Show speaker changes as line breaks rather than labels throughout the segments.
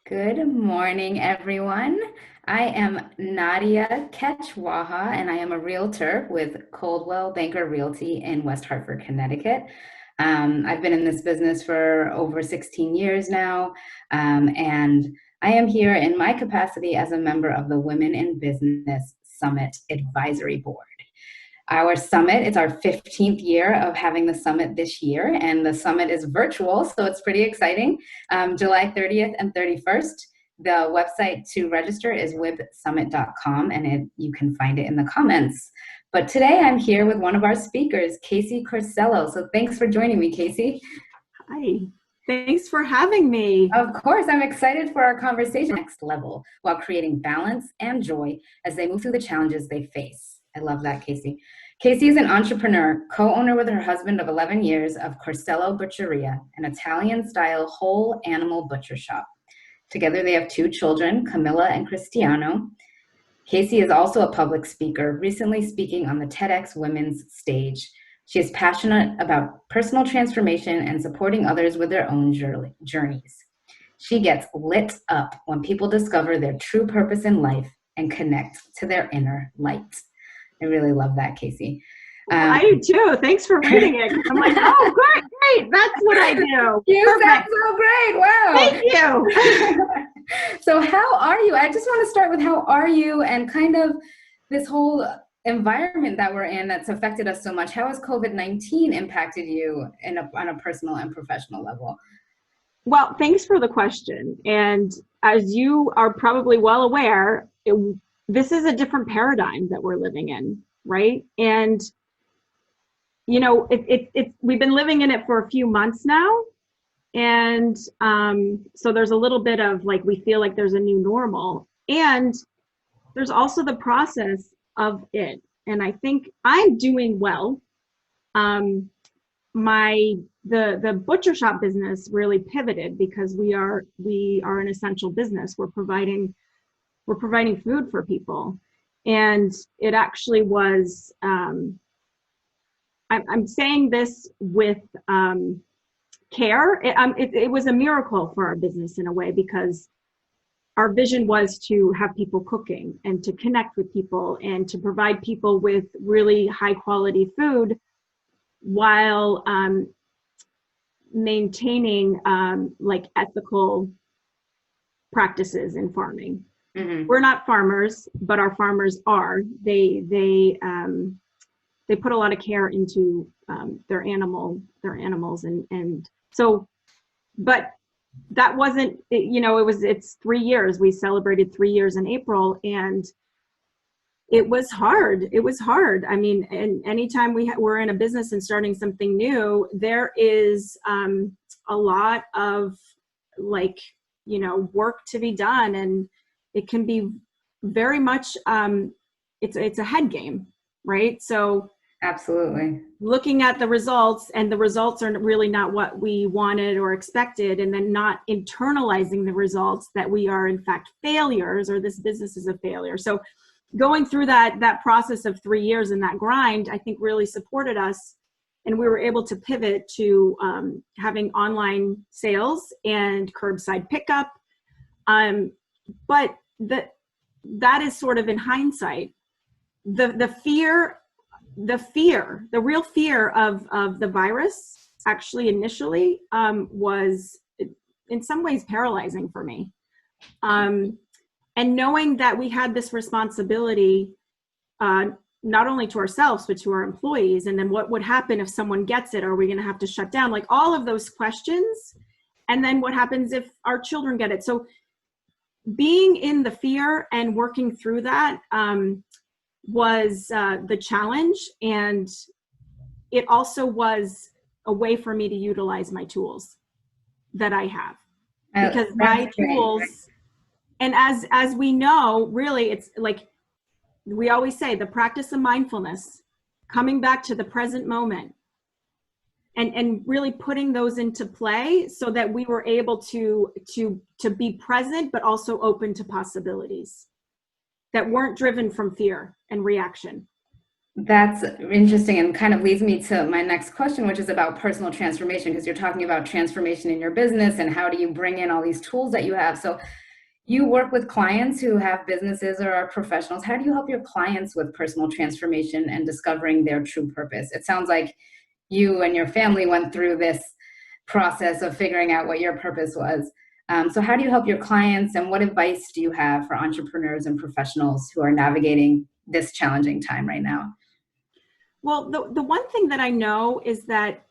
Good morning, everyone. I am Nadia Kachwaha, and I am a realtor with Coldwell Banker Realty in West Hartford, Connecticut. I've been in this business for over 16 years now, and I am here in my capacity as a member of the Women in Business Summit Advisory Board. Our summit, it's our 15th year of having the summit this year, and the summit is virtual, so it's pretty exciting. July 30th and 31st. The website to register is wibsummit.com, and you can find it in the comments. But today I'm here with one of our speakers, Kasey Corsello. So thanks for joining me, Kasey.
Hi, thanks for having me.
Of course, I'm excited for our conversation next level while creating balance and joy as they move through the challenges they face. I love that, Kasey. Kasey is an entrepreneur, co-owner with her husband of 11 years of Corsello Butcheria, an Italian-style whole animal butcher shop. Together, they have 2 children, Camilla and Cristiano. Kasey is also a public speaker, recently speaking on the TEDx Women's stage. She is passionate about personal transformation and supporting others with their own journeys. She gets lit up when people discover their true purpose in life and connect to their inner light. I really love that, Kasey.
I do too. Thanks for reading it. I'm like, oh, great. That's what I do.
You sound so great. Wow.
Thank you.
So how are you? I just want to start with how are you and kind of this whole environment that we're in that's affected us so much. How has COVID-19 impacted you on a personal and professional level?
Well, thanks for the question. And as you are probably well aware, this is a different paradigm that we're living in, right? And you know, we've been living in it for a few months now. And so there's a little bit of like, we feel like there's a new normal. And there's also the process of it. And I think I'm doing well. The butcher shop business really pivoted because we are an essential business. We're providing food for people. And it actually was, I'm saying this with care. It was a miracle for our business in a way, because our vision was to have people cooking and to connect with people and to provide people with really high quality food while maintaining like ethical practices in farming. Mm-hmm. We're not farmers, but our farmers are. They put a lot of care into their animals, and so, but that wasn't, it's 3 years. We celebrated 3 years in April, and it was hard. I mean, and anytime we're in a business and starting something new, there is a lot of work to be done, and it can be very much, it's a head game, right? So
absolutely
looking at the results, and the results are really not what we wanted or expected, and then not internalizing the results that we are in fact failures, or this business is a failure. So going through that process of 3 years and that grind, I think really supported us, and we were able to pivot to having online sales and curbside pickup. But that is sort of in hindsight. The real fear of the virus actually initially was in some ways paralyzing for me. And knowing that we had this responsibility, not only to ourselves, but to our employees, and then what would happen if someone gets it? Are we going to have to shut down? Like all of those questions. And then what happens if our children get it? So being in the fear and working through that was the challenge. And it also was a way for me to utilize my tools that I have. Because my tools, and as we know, really, it's like we always say, the practice of mindfulness, coming back to the present moment, and really putting those into play so that we were able to be present, but also open to possibilities that weren't driven from fear and reaction.
That's interesting and kind of leads me to my next question, which is about personal transformation, because you're talking about transformation in your business and how do you bring in all these tools that you have. So you work with clients who have businesses or are professionals. How do you help your clients with personal transformation and discovering their true purpose? It sounds like you and your family went through this process of figuring out what your purpose was. So how do you help your clients, and what advice do you have for entrepreneurs and professionals who are navigating this challenging time right now?
Well, the one thing that I know is that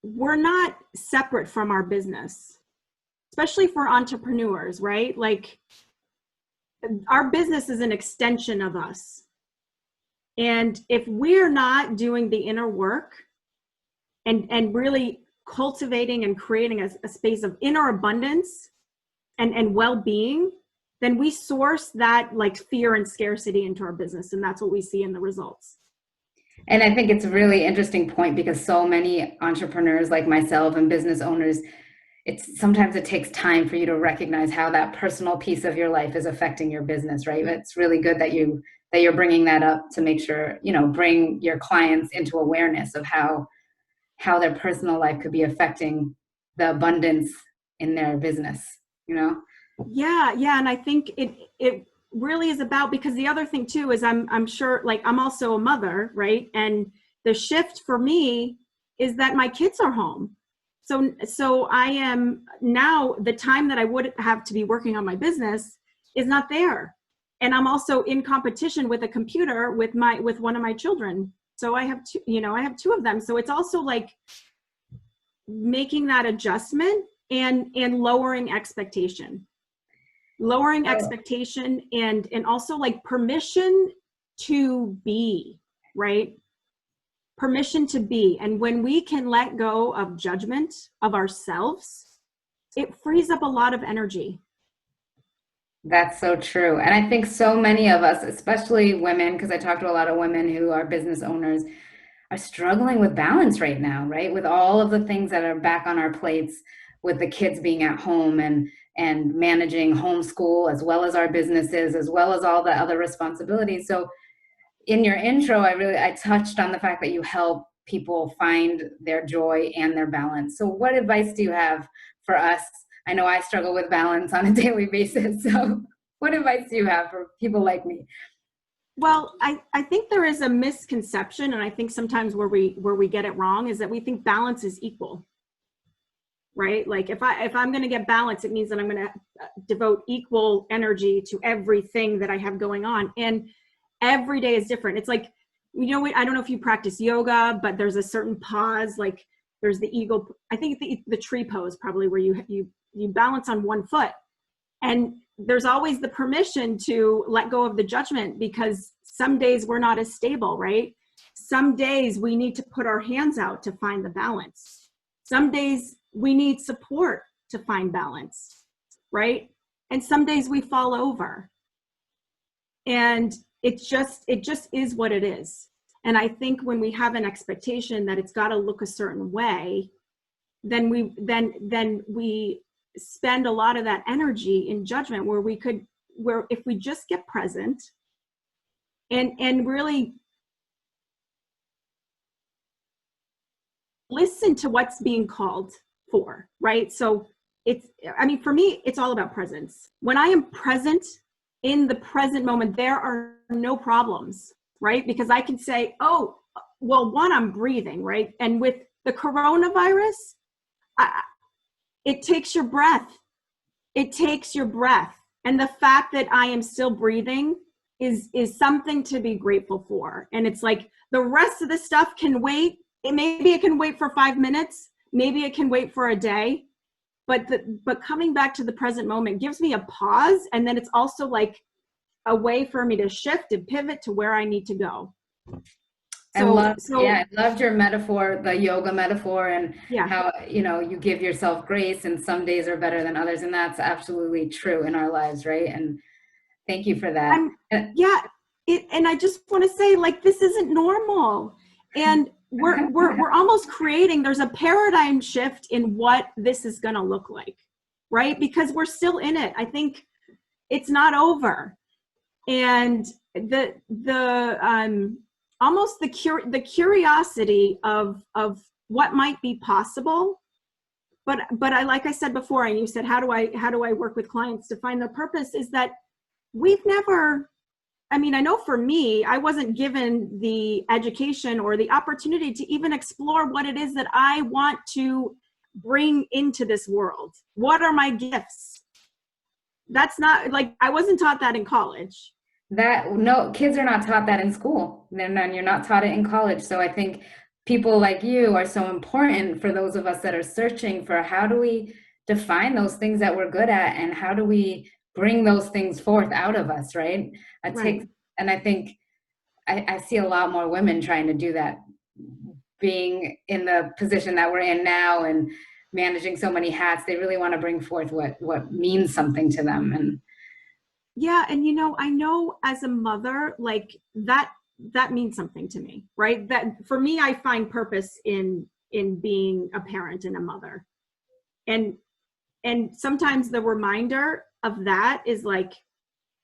we're not separate from our business, especially for entrepreneurs, right? Like our business is an extension of us. And if we're not doing the inner work and really cultivating and creating a space of inner abundance and well-being, then we source that like fear and scarcity into our business. And that's what we see in the results.
And I think it's a really interesting point, because so many entrepreneurs like myself and business owners, sometimes it takes time for you to recognize how that personal piece of your life is affecting your business, right? It's really good that you're bringing that up to make sure, bring your clients into awareness of how their personal life could be affecting the abundance in their business, you know?
Yeah, and I think it really is about, because the other thing too is I'm sure, like, I'm also a mother, right? And the shift for me is that my kids are home. So I am now, the time that I would have to be working on my business is not there. And I'm also in competition with a computer with one of my children. So I have two of them. So it's also like making that adjustment and lowering expectation. And also like permission to be, right? Permission to be. And when we can let go of judgment of ourselves, it frees up a lot of energy.
That's so true. And I think so many of us, especially women, because I talk to a lot of women who are business owners, are struggling with balance right now, right? With all of the things that are back on our plates, with the kids being at home and managing homeschool, as well as our businesses, as well as all the other responsibilities. So in your intro, I touched on the fact that you help people find their joy and their balance. So what advice do you have for us? I know I struggle with balance on a daily basis. So what advice do you have for people like me?
Well, I think there is a misconception, and I think sometimes where we get it wrong is that we think balance is equal, right? Like if I'm going to get balance, it means that I'm going to devote equal energy to everything that I have going on. And every day is different. It's like, I don't know if you practice yoga, but there's a certain pause, like there's the eagle, I think the tree pose probably, where you balance on one foot. And there's always the permission to let go of the judgment, because some days we're not as stable, right? Some days we need to put our hands out to find the balance. Some days we need support to find balance, right? And some days we fall over. And it just is what it is. And I think when we have an expectation that it's got to look a certain way, then we spend a lot of that energy in judgment, where if we just get present and really listen to what's being called for, right? So for me, it's all about presence. When I am present in the present moment, there are no problems, right? Because I can say, oh, well, one, I'm breathing, right? And with the coronavirus, it takes your breath. It takes your breath. And the fact that I am still breathing is something to be grateful for. And it's like the rest of the stuff can wait. Maybe it can wait for 5 minutes. Maybe it can wait for a day. But coming back to the present moment gives me a pause. And then it's also like a way for me to shift and pivot to where I need to go.
I loved your metaphor, the yoga metaphor, and how, you give yourself grace, and some days are better than others. And that's absolutely true in our lives, right? And thank you for that.
And I just want to say, like, this isn't normal. And we're almost creating, there's a paradigm shift in what this is going to look like, right? Because we're still in it. I think it's not over. And almost the curiosity of what might be possible. But I, like I said before, and you said, how do I work with clients to find their purpose, is that we've never, I mean, I know for me, I wasn't given the education or the opportunity to even explore what it is that I want to bring into this world. What are my gifts? That's not, like, I wasn't taught that in college.
No, kids are not taught that in school. You're not taught it in college. So I think people like you are so important for those of us that are searching for how do we define those things that we're good at and how do we bring those things forth out of us, right?
Right.
And I think I see a lot more women trying to do that, being in the position that we're in now and managing so many hats. They really want to bring forth what means something to them. And
yeah, and I know as a mother, like that means something to me, right? That for me, I find purpose in being a parent and a mother. And sometimes the reminder of that is like,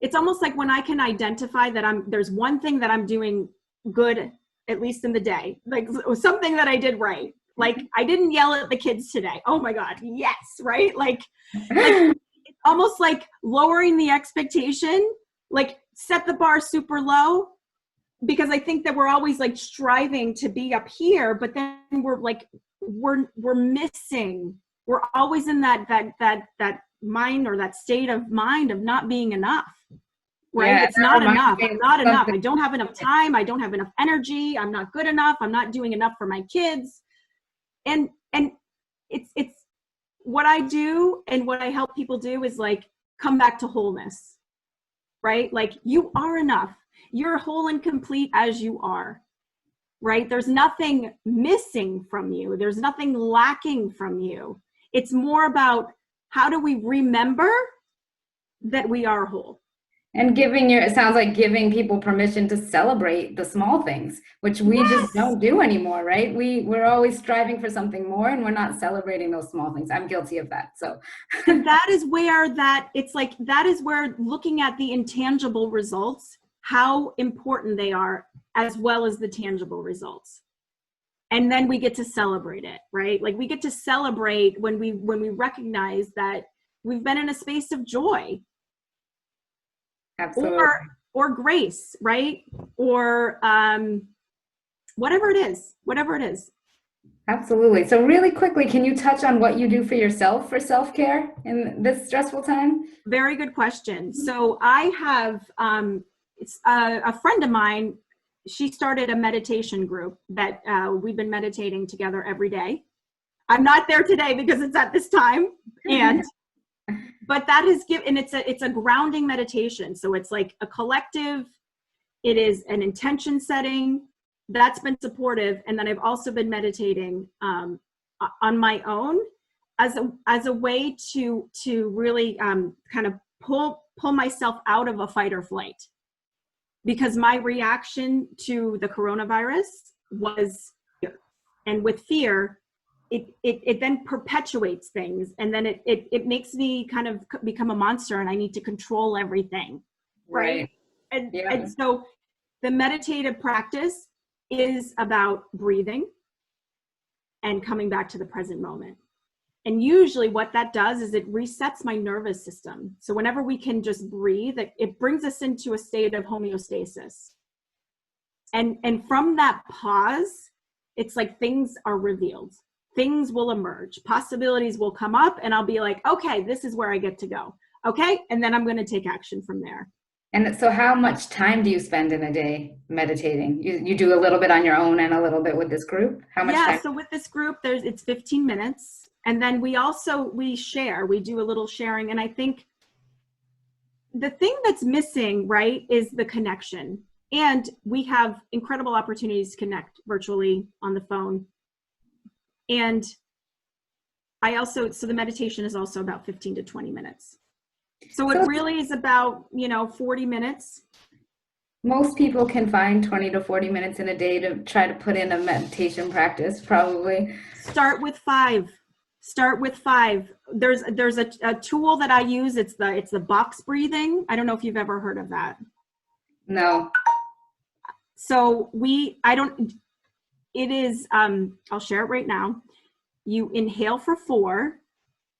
it's almost like when I can identify that there's one thing that I'm doing good, at least in the day, like something that I did right. Like I didn't yell at the kids today. Oh my God. Yes. Right. Like it's almost like lowering the expectation, like set the bar super low, because I think that we're always like striving to be up here, but then we're missing. We're always in that mind, or that state of mind of not being enough, right?
yeah,
It's not enough. I'm not enough. I don't have enough time. I don't have enough energy. I'm not good enough. I'm not doing enough for my kids. And it's what I do and what I help people do is like come back to wholeness, right? Like you are enough. You're whole and complete as you are, right? There's nothing missing from you. There's nothing lacking from you. It's more about how do we remember that we are whole.
And it sounds like giving people permission to celebrate the small things, which we just don't do anymore, right? We're always striving for something more and we're not celebrating those small things. I'm guilty of that. So
and that is where that is where looking at the intangible results, how important they are, as well as the tangible results. And then we get to celebrate it, right? Like we get to celebrate when we recognize that we've been in a space of joy.
Absolutely.
Or grace, right? Or whatever it is.
Absolutely. So really quickly, can you touch on what you do for yourself for self-care in this stressful time?
Very good question. So I have it's a friend of mine. She started a meditation group that we've been meditating together every day. I'm not there today because it's at this time, but that has given, and it's a grounding meditation. So it's like a collective, it is an intention setting that's been supportive. And then I've also been meditating on my own as a way to really kind of pull myself out of a fight or flight, because my reaction to the coronavirus was fear. And with fear, it then perpetuates things, and then it makes me kind of become a monster, and I need to control everything, right? And so the meditative practice is about breathing and coming back to the present moment. And usually what that does is it resets my nervous system. So whenever we can just breathe, it brings us into a state of homeostasis. And from that pause, it's like things are revealed. Things will emerge. Possibilities will come up, and I'll be like, okay, this is where I get to go. Okay. And then I'm going to take action from there.
And so how much time do you spend in a day meditating? You do a little bit on your own and a little bit with this group? How much time?
So with this group, it's 15 minutes. And then we share, we do a little sharing. And I think the thing that's missing, right, is the connection. And we have incredible opportunities to connect virtually on the phone. And so the meditation is also about 15 to 20 minutes. So it really is about, 40 minutes.
Most people can find 20 to 40 minutes in a day to try to put in a meditation practice, probably.
Start with 5. There's a tool that I use. It's the box breathing. I don't know if you've ever heard of that.
No.
So I'll share it right now. You inhale for 4.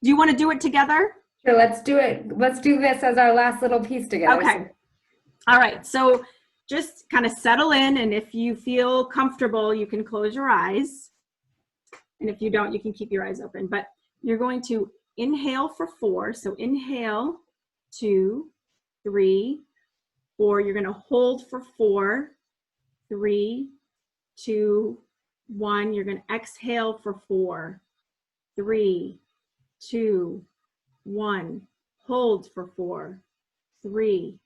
Do you want to do it together?
Sure, let's do it. Let's do this as our last little piece together.
Okay. All right. So just kind of settle in, and if you feel comfortable, you can close your eyes. And if you don't, you can keep your eyes open. But you're going to inhale for 4. So inhale, 2, 3, 4. You're going to hold for 4, 3, 2, 1. You're going to exhale for 4, 3, 2, 1. Hold for 4, 3,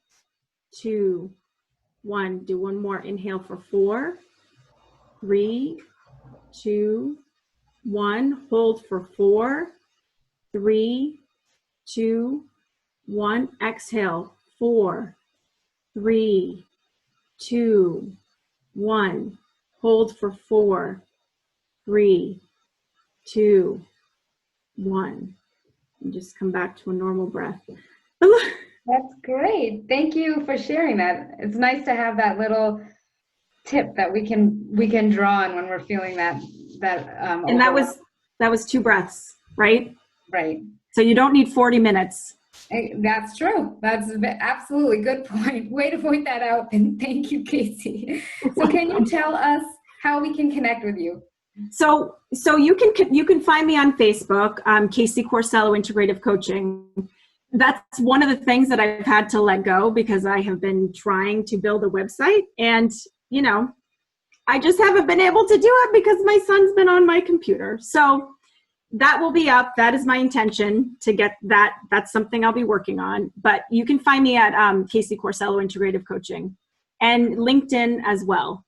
2, 1. Do one more. Inhale for 4, 3, 2, 1. Hold for 4, 3, 2, 1. Exhale. 4, 3, 2, 1. Hold for 4, 3, 2, 1. And just come back to a normal breath.
That's great. Thank you for sharing that. It's nice to have that little tip that we can draw on when we're feeling that.
And that was 2 breaths, right?
Right.
So you don't need 40 minutes.
That's true. That's absolutely good point. Way to point that out. And thank you, Kasey. So can you tell us how we can connect with you?
So you can find me on Facebook, Kasey Corsello Integrative Coaching. That's one of the things that I've had to let go because I have been trying to build a website, and I just haven't been able to do it because my son's been on my computer. So that will be up. That is my intention to get that. That's something I'll be working on. But you can find me at Kasey Corsello Integrative Coaching and LinkedIn as well.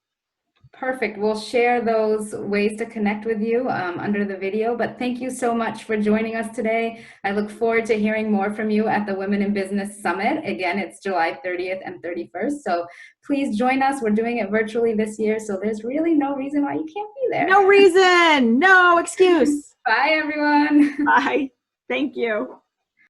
Perfect. We'll share those ways to connect with you under the video. But thank you so much for joining us today. I look forward to hearing more from you at the Women in Business Summit. Again, it's July 30th and 31st. So please join us. We're doing it virtually this year. So there's really no reason why you can't be there.
No reason. No excuse.
Bye, everyone.
Bye. Thank you.